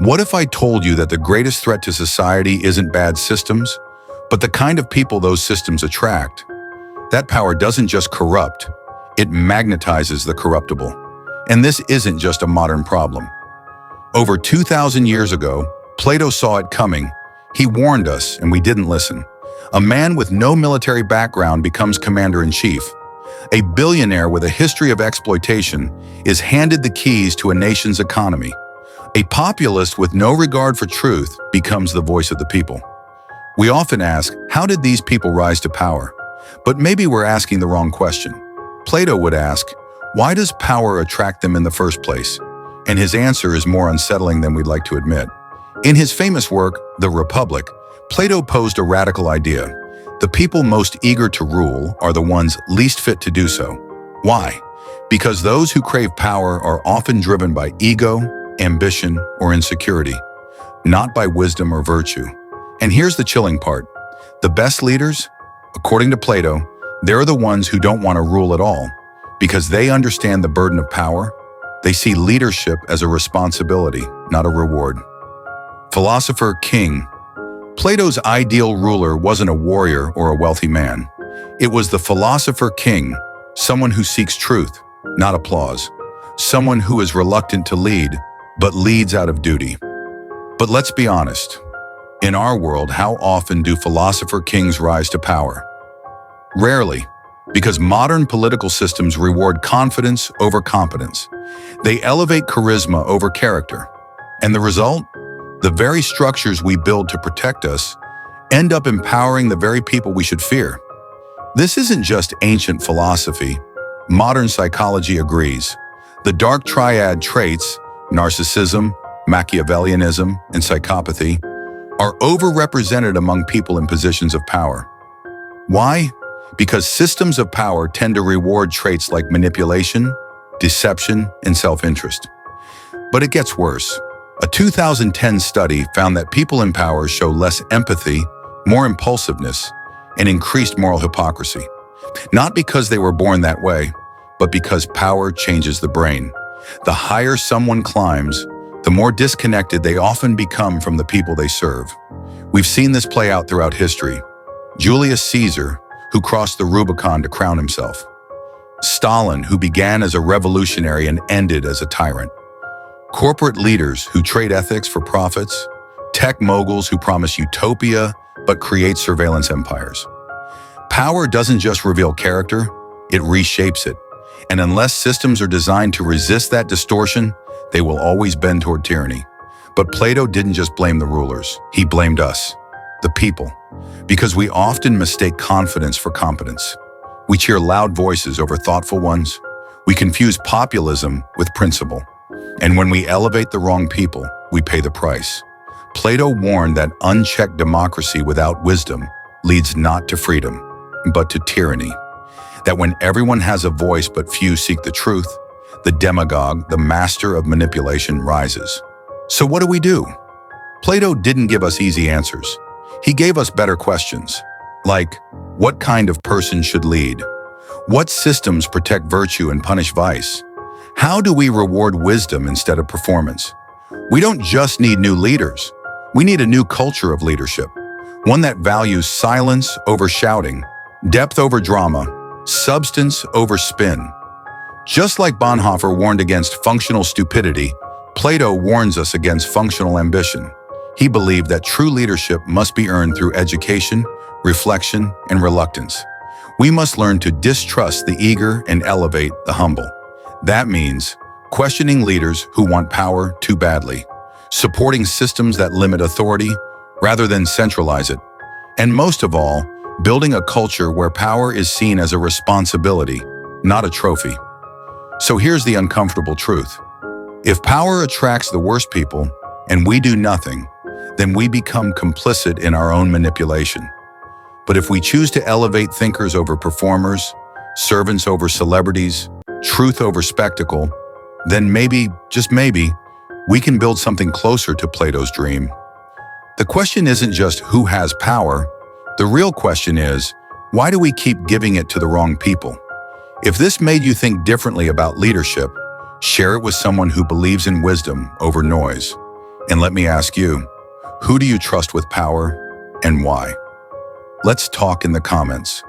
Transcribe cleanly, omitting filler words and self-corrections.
What if I told you that the greatest threat to society isn't bad systems, but the kind of people those systems attract? That power doesn't just corrupt, it magnetizes the corruptible. And this isn't just a modern problem. Over 2,000 years ago, Plato saw it coming. He warned us, and we didn't listen. A man with no military background becomes commander-in-chief. A billionaire with a history of exploitation is handed the keys to a nation's economy. A populist with no regard for truth becomes the voice of the people. We often ask, how did these people rise to power? But maybe we're asking the wrong question. Plato would ask, why does power attract them in the first place? And his answer is more unsettling than we'd like to admit. In his famous work, The Republic, Plato posed a radical idea. The people most eager to rule are the ones least fit to do so. Why? Because those who crave power are often driven by ego, ambition, or insecurity, not by wisdom or virtue. And here's the chilling part. The best leaders, according to Plato, they're the ones who don't want to rule at all, because they understand the burden of power. They see leadership as a responsibility, not a reward. Philosopher King. Plato's ideal ruler wasn't a warrior or a wealthy man. It was the philosopher king, someone who seeks truth, not applause, someone who is reluctant to lead, but leads out of duty. But let's be honest. In our world, how often do philosopher kings rise to power? Rarely, because modern political systems reward confidence over competence. They elevate charisma over character. And the result? The very structures we build to protect us end up empowering the very people we should fear. This isn't just ancient philosophy. Modern psychology agrees. The dark triad traits, narcissism, Machiavellianism, and psychopathy, are overrepresented among people in positions of power. Why? Because systems of power tend to reward traits like manipulation, deception, and self-interest. But it gets worse. A 2010 study found that people in power show less empathy, more impulsiveness, and increased moral hypocrisy. Not because they were born that way, but because power changes the brain. The higher someone climbs, the more disconnected they often become from the people they serve. We've seen this play out throughout history. Julius Caesar, who crossed the Rubicon to crown himself. Stalin, who began as a revolutionary and ended as a tyrant. Corporate leaders who trade ethics for profits. Tech moguls who promise utopia but create surveillance empires. Power doesn't just reveal character, it reshapes it. And unless systems are designed to resist that distortion, they will always bend toward tyranny. But Plato didn't just blame the rulers, he blamed us, the people, because we often mistake confidence for competence. We cheer loud voices over thoughtful ones. We confuse populism with principle. And when we elevate the wrong people, we pay the price. Plato warned that unchecked democracy without wisdom leads not to freedom, but to tyranny. That when everyone has a voice but few seek the truth, the demagogue, the master of manipulation, rises. So what do? Plato didn't give us easy answers. He gave us better questions, like, what kind of person should lead? What systems protect virtue and punish vice? How do we reward wisdom instead of performance? We don't just need new leaders. We need a new culture of leadership, one that values silence over shouting, depth over drama, substance over spin. Just like Bonhoeffer warned against functional stupidity, Plato warns us against functional ambition. He believed that true leadership must be earned through education, reflection, and reluctance. We must learn to distrust the eager and elevate the humble. That means questioning leaders who want power too badly, supporting systems that limit authority rather than centralize it, and most of all, building a culture where power is seen as a responsibility, not a trophy. So here's the uncomfortable truth. If power attracts the worst people and we do nothing, then we become complicit in our own manipulation. But if we choose to elevate thinkers over performers, servants over celebrities, truth over spectacle, then maybe, just maybe, we can build something closer to Plato's dream. The question isn't just who has power. The real question is, why do we keep giving it to the wrong people? If this made you think differently about leadership, share it with someone who believes in wisdom over noise. And let me ask you, who do you trust with power and why? Let's talk in the comments.